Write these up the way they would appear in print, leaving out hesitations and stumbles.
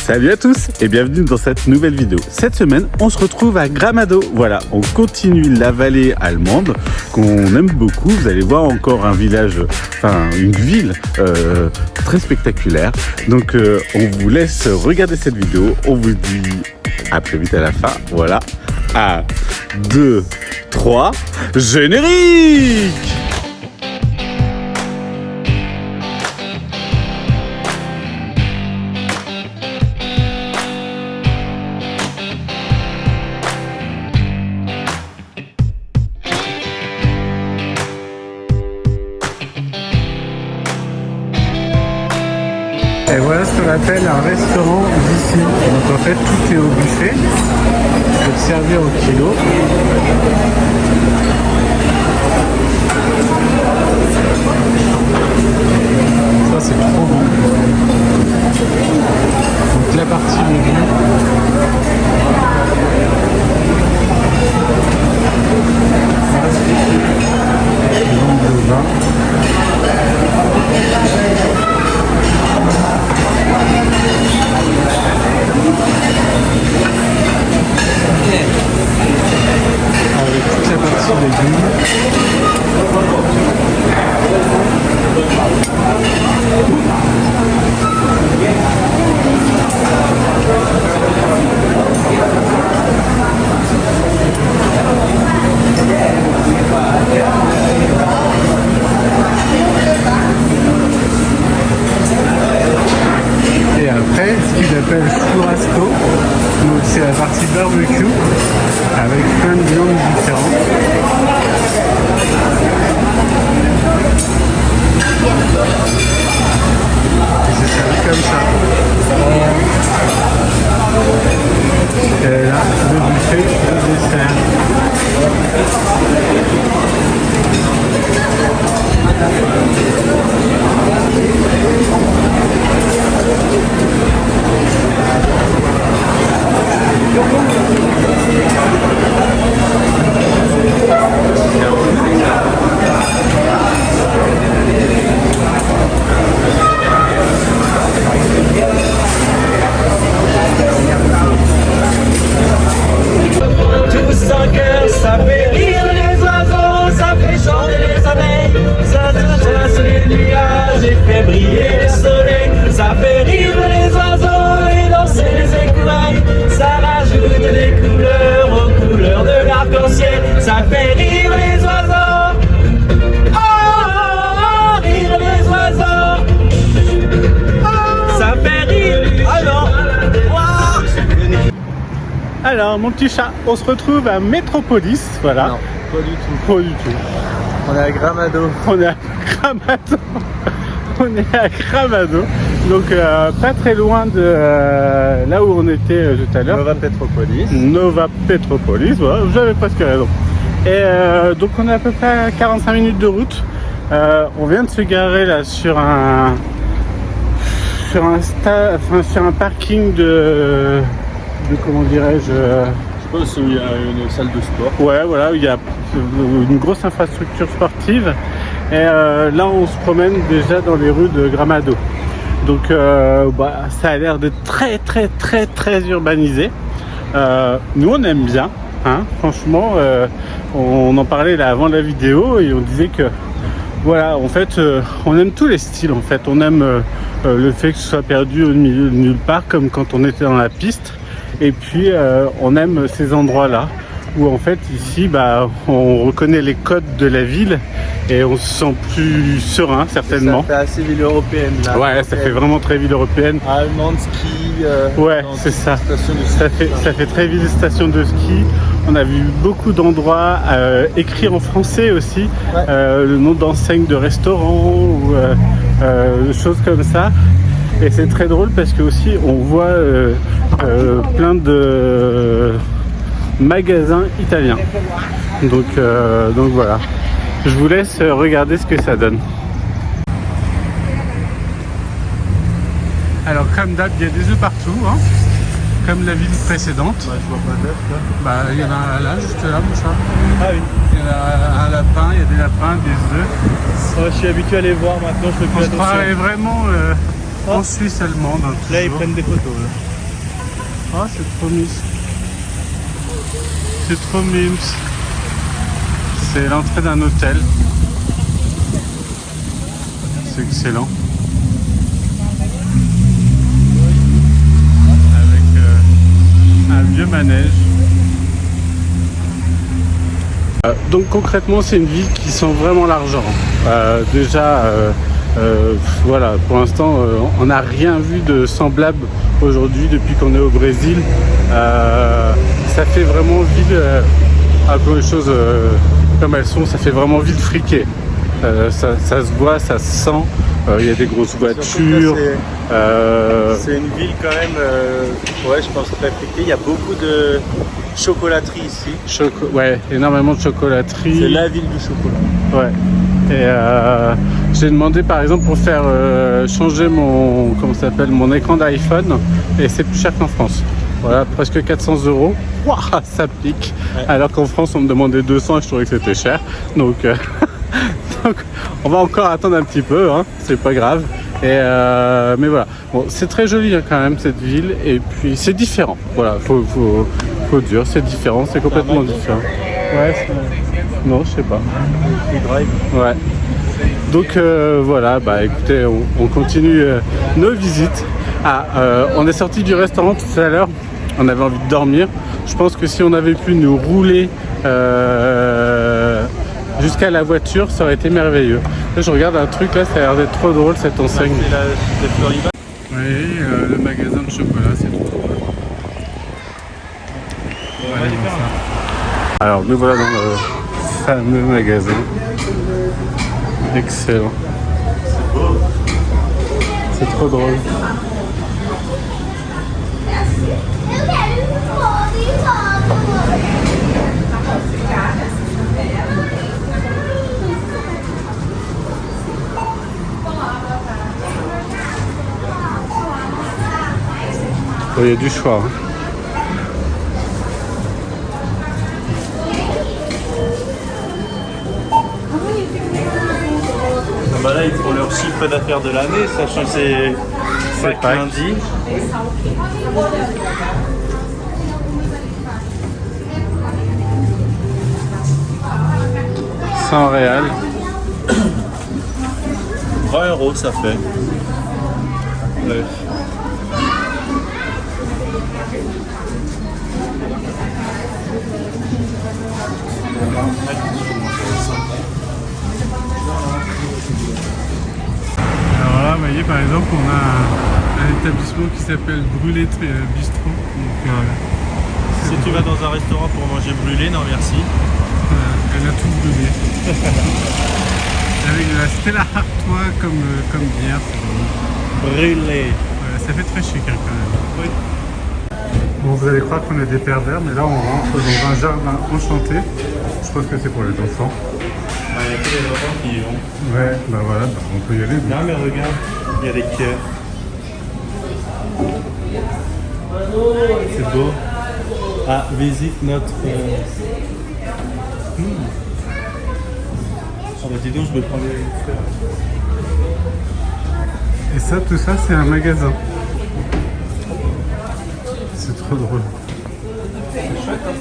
Salut à tous et bienvenue dans cette nouvelle vidéo. Cette semaine, on se retrouve à Gramado. Voilà, on continue la vallée allemande qu'on aime beaucoup. Vous allez voir encore un village, enfin une ville très spectaculaire. Donc on vous laisse regarder cette vidéo. On vous dit à très vite à la fin. Voilà, 1, 2, 3, générique! Et voilà ce qu'on appelle un restaurant d'ici. Donc en fait tout est au buffet. Tu peux te servir au kilo. Ça c'est trop bon. Donc la partie légumes. Le vin. Avec toute la partie légumes. Et après, ce qu'ils appellent churrasco, donc c'est la partie barbecue avec plein de viandes différentes. Et c'est servi comme ça. Et là, le buffet, le dessert. Tous en cœur, ça fait rire les oiseaux, ça fait chanter les abeilles, ça chasse les nuages et fait briller le soleil. Ça fait rire les oiseaux et danser les écureuils, ça rajoute des couleurs aux couleurs de l'arc-en-ciel. Ça fait rire les oiseaux, oh, oh, oh, rire les oiseaux, oh, ça fait rire, alors, wow. Alors mon petit chat, on se retrouve à Métropolis, voilà. Non, pas du tout. Pas du tout. On est à Gramado. On est à Gramado. On est à Gramado. Donc pas très loin de là où on était tout à l'heure. Nova Petropolis. Nova Petropolis, voilà, j'avais presque raison. Et donc on est à peu près à 45 minutes de route. On vient de se garer là sur un parking de comment dirais-je, Je pense qu'il y a une salle de sport. ouais, voilà, il y a une grosse infrastructure sportive. Et là, on se promène déjà dans les rues de Gramado. Donc, ça a l'air d'être très urbanisé. Nous, on aime bien, hein, franchement. On en parlait là avant la vidéo et on disait que, voilà, en fait, on aime tous les styles. En fait, on aime le fait que ce soit perdu au milieu de nulle part, comme quand on était dans la piste. Et puis on aime ces endroits-là où en fait ici on reconnaît les codes de la ville et on se sent plus serein certainement. Ça fait assez ville européenne là. Ouais, ça fait vraiment très ville européenne. Allemande, ski. Ouais, c'est ça. Ça fait très ville station de ski. On a vu beaucoup d'endroits écrits en français aussi, ouais. Le nom d'enseignes de restaurants ou choses comme ça. Et c'est très drôle parce que aussi on voit plein de magasins italiens. Donc voilà. Je vous laisse regarder ce que ça donne. Alors comme d'hab, il y a des œufs partout, hein, comme la ville précédente. Ouais, je vois pas d'œufs là. Bah il y en a là, juste là, mon chat. Ah oui. Il y a un lapin, il y a des lapins, des œufs. Ouais, je suis habitué à les voir maintenant, je fais plus On se attention. croirait vraiment en Suisse allemande. Hein, là, ils prennent des photos. Là. Oh, c'est trop mimes. C'est trop mimes. C'est l'entrée d'un hôtel. C'est excellent. Avec un vieux manège. Donc concrètement, c'est une ville qui sent vraiment l'argent. Voilà, pour l'instant, on n'a rien vu de semblable aujourd'hui depuis qu'on est au Brésil. Ça fait vraiment ville, encore les choses comme elles sont, ça fait vraiment ville friquée. Ça se voit, ça se sent. Il y a des grosses voitures. C'est une ville quand même, ouais, je pense très friquée. Il y a beaucoup de chocolaterie ici. Ouais, énormément de chocolaterie. C'est la ville du chocolat. Ouais. Et j'ai demandé par exemple pour faire changer mon écran d'iPhone et c'est plus cher qu'en France. Voilà, presque 400 €. Waouh, ça pique. Ouais. Alors qu'en France on me demandait 200 et je trouvais que c'était cher. Donc, donc on va encore attendre un petit peu, hein, c'est pas grave. Mais voilà, bon, c'est très joli hein, quand même cette ville et puis c'est différent. Voilà, faut dire, c'est différent, c'est complètement différent. Ouais, non, je sais pas. Ouais. Donc voilà, bah écoutez, on continue nos visites. On est sorti du restaurant tout à l'heure, on avait envie de dormir. Je pense que si on avait pu nous rouler jusqu'à la voiture, ça aurait été merveilleux. Là, je regarde un truc là, ça a l'air d'être trop drôle cette enseigne. Oui, le magasin de chocolat, c'est trop drôle. Allez, ça. Alors nous voilà dans le fameux magasin. Excellent. C'est trop drôle. Il y a du choix. Hein. Bah là, ils font leur chiffre d'affaires de l'année, sachant que c'est Pâques lundi. 100 réals. 20 € ça fait. Ouais. Alors là, vous voyez, par exemple, on a un établissement qui s'appelle Brûlé Bistrot. Donc, si tu vas dans un restaurant pour manger brûlé, non merci. Elle a tout brûlé. Avec de la Stella Artois comme bière. Brûlé. Ouais, ça fait très chic hein, quand même. Oui. Bon, vous allez croire qu'on est des pervers, mais là on rentre dans un jardin enchanté. Je pense que c'est pour les enfants. Il y a que les enfants qui y vont. Ouais, bah voilà, bah, on peut y aller. Non mais regarde, il y a des cœurs. C'est beau. Ah, visite notre... Ah bah dis donc, je me prends les... Et ça, tout ça, c'est un magasin. C'est trop drôle. C'est chouette, hein.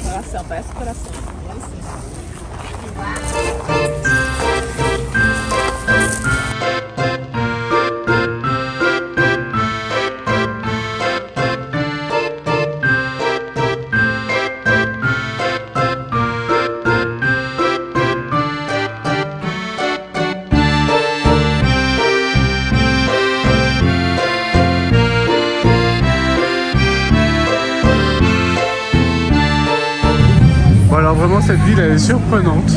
Coração, parece coração. Bon alors vraiment cette ville elle est surprenante.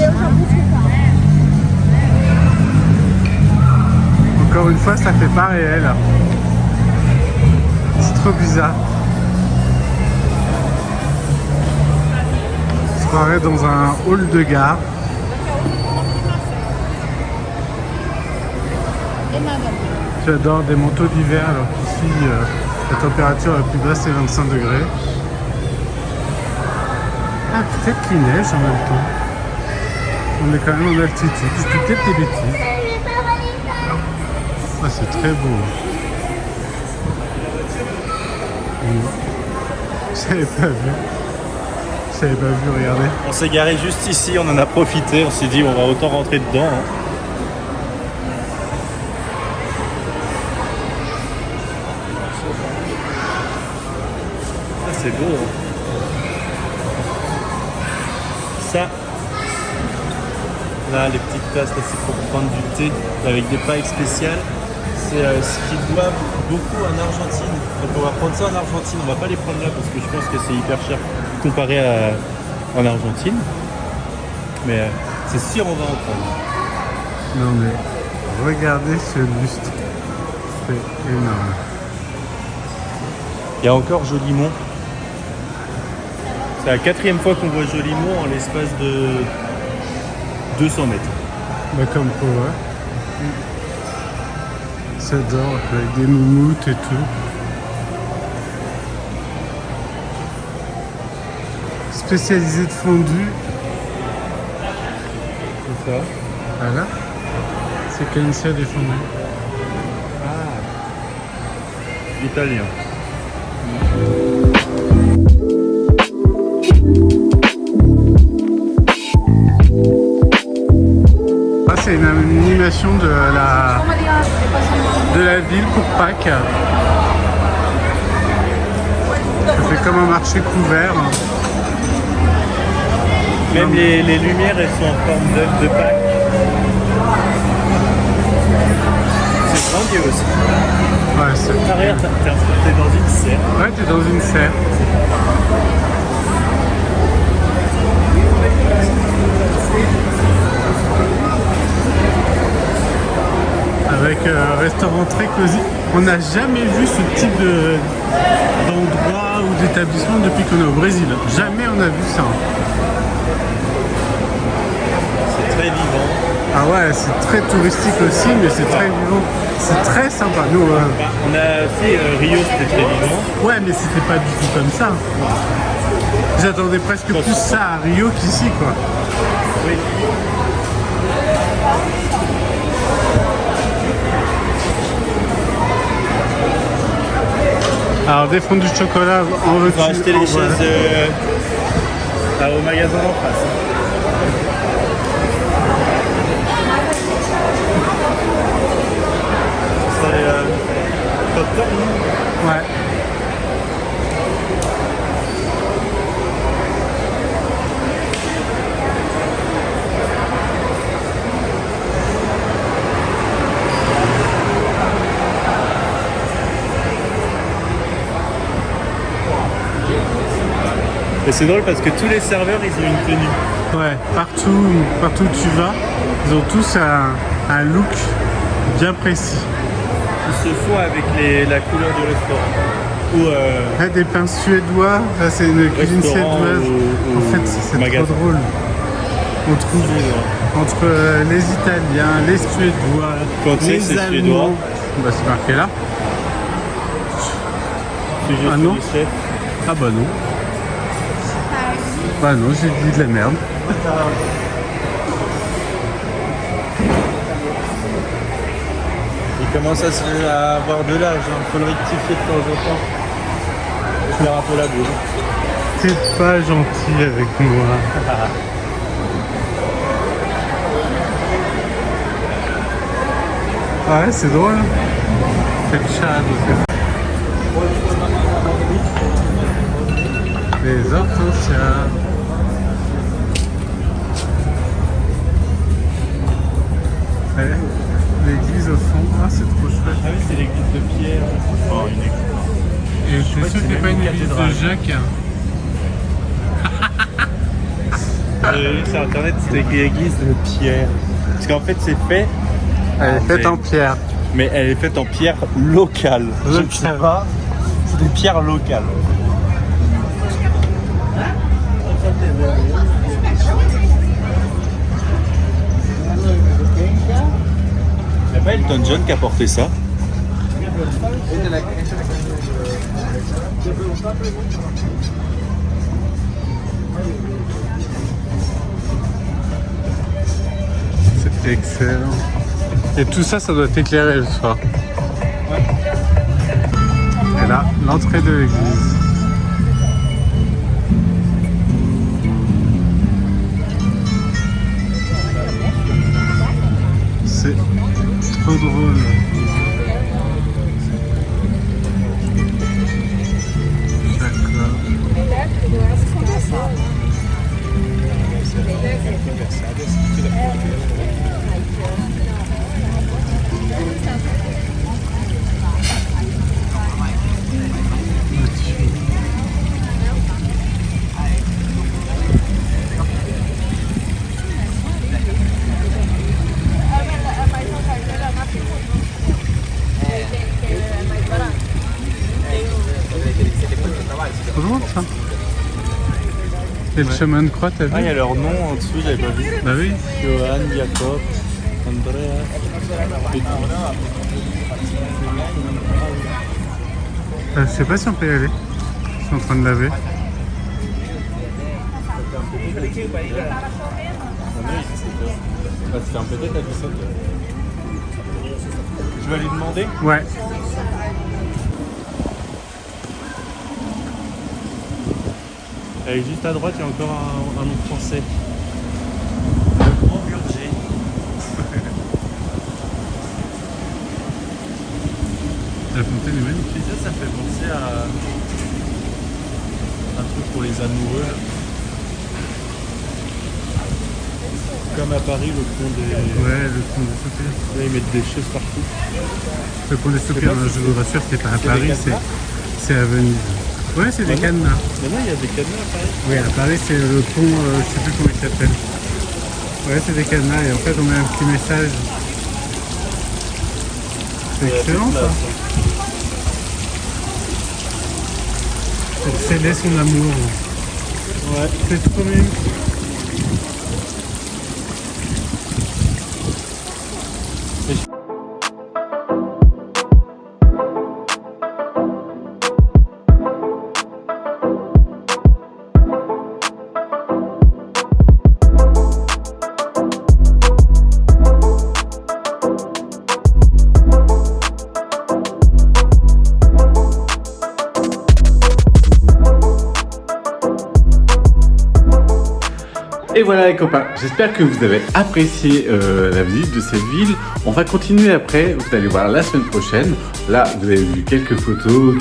Encore une fois, ça fait pas réel. C'est trop bizarre. On se croirait dans un hall de gare. J'adore des manteaux d'hiver alors qu'ici la température la plus basse est 25 degrés. Ah, peut-être qu'il neige en même temps. On est quand même en altitude. Je dis peut-être des bêtises. Ah, c'est très beau. J'avais pas vu. J'avais pas vu, regardez. On s'est garé juste ici, on en a profité, on s'est dit on va autant rentrer dedans. Hein. Ça c'est beau. Hein. Ça, là les petites tasses, là c'est pour prendre du thé avec des pailles spéciales. C'est ce qu'ils boivent beaucoup en Argentine. Donc on va prendre ça en Argentine, on va pas les prendre là parce que je pense que c'est hyper cher comparé en Argentine. Mais c'est sûr on va en prendre. Non mais regardez ce lustre. C'est énorme. Il y a encore Jolimont. C'est la 4e fois qu'on voit Jolimont en l'espace de 200 mètres. Bah comme quoi, ouais. J'adore, avec des moumoutes et tout. Spécialisé de fondu. C'est ça. Voilà. C'est Canissia des fondus. Italien. Ah, c'est une animation de la ville pour Pâques. Ça fait comme un marché couvert. Même les lumières, elles sont en forme d'œuf de Pâques. C'est grandiose. Ouais, c'est... Ah, regarde, t'es dans une serre. Ouais, t'es dans une serre. Avec un restaurant très cosy. On n'a jamais vu ce type d'endroit ou d'établissement depuis qu'on est au Brésil. Jamais on a vu ça. C'est très vivant. Ah ouais, c'est très touristique aussi, mais c'est très vivant. C'est très sympa. Nous, On a fait Rio, c'était très vivant. ouais, mais c'était pas du tout comme ça. J'attendais presque plus ça à Rio qu'ici, quoi. Oui. Alors, des fondus de chocolat en On veux-tu, va acheter les en chaises voilà. au magasin en face. C'est les popcorn. Ouais. Et c'est drôle parce que tous les serveurs, ils ont une tenue. Ouais, partout où tu vas, ils ont tous un look bien précis. Ils se font avec la couleur du restaurant. Ou Ouais, des pains suédois, là, c'est une cuisine Restaurant suédoise. ou En fait, c'est magasin. trop drôle. On trouve entre les Italiens, les Suédois, Quand c'est les c'est Allemands. suédois. Bah, c'est marqué là. c'est juste Ah non. les chefs. Ah bah non. Bah non, j'ai dit de la merde. Il commence à avoir de l'âge, il faut le rectifier de temps en temps. Faut faire un peu la boule. T'es pas gentil avec moi. Ouais, c'est drôle. C'est le chat. Les hortensias. Ouais, l'église au fond. Ah, c'est trop chouette. Ah oui, c'est l'église de Pierre. Oh, une église. Et je suis sûr que c'est pas une église de Jacques. J'ai vu sur internet, c'était écrit église de Pierre. Parce qu'en fait, c'est fait. Elle est faite en pierre. mais elle est faite en pierre locale. Je ne sais pas, c'est des pierres locales. Il n'y a pas Elton John qui a porté ça? C'est excellent. Et tout ça, ça doit t'éclairer le soir. Et là, l'entrée de l'église. C'est trop drôle. D'accord. Trop drôle ça. Et le chemin de croix, t'as vu? Ah, il y a leur nom en dessous, j'avais pas vu. Bah oui. Johan, Jacob, Andrea. Je sais pas si on peut y aller. Ils sont en train de laver. Ça fait un peu tête à 17 heures. Je vais lui demander. Ouais. Et juste à droite, il y a encore un nom français. Le Grand Burger. La fontaine est magnifique. Ça fait penser à un truc pour les amoureux. Là. Comme à Paris, le pont des... Ouais, le pont des soupirs. Là, ils mettent des choses partout. Le pont des soupirs, je vous rassure, c'est pas à C'est Paris, des cadenas c'est à Venise. Ouais, c'est des cadenas. Maintenant, il y a des cadenas à Paris. Oui, à Paris, c'est le pont, je sais plus comment il s'appelle. Ouais, c'est des cadenas et en fait, on met un petit message. C'est excellent ça. Pour sceller son amour. Ouais. C'est trop mignon. Et voilà les copains, j'espère que vous avez apprécié la visite de cette ville. On va continuer après, vous allez voir la semaine prochaine. Là, vous avez vu quelques photos,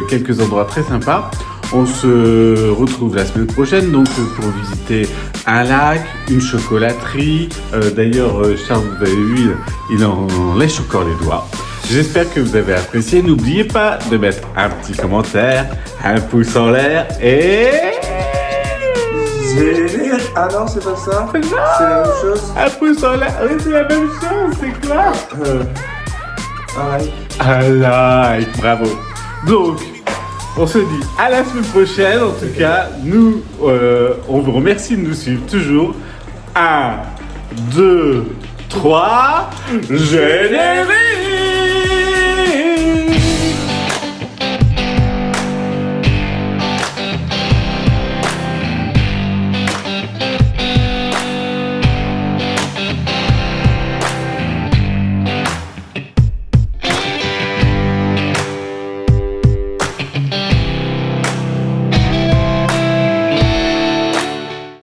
quelques endroits très sympas. On se retrouve la semaine prochaine donc pour visiter un lac, une chocolaterie. D'ailleurs, Charles, vous avez vu, il en lèche encore les doigts. J'espère que vous avez apprécié. N'oubliez pas de mettre un petit commentaire, un pouce en l'air et... Ah non, c'est pas ça. Non, C'est la même chose. un pouce en l'air, oui, c'est la même chose, c'est quoi? Un like. Un like, bravo. Donc, on se dit à la semaine prochaine. En tout cas, nous, on vous remercie de nous suivre toujours. 1, 2, 3, générique!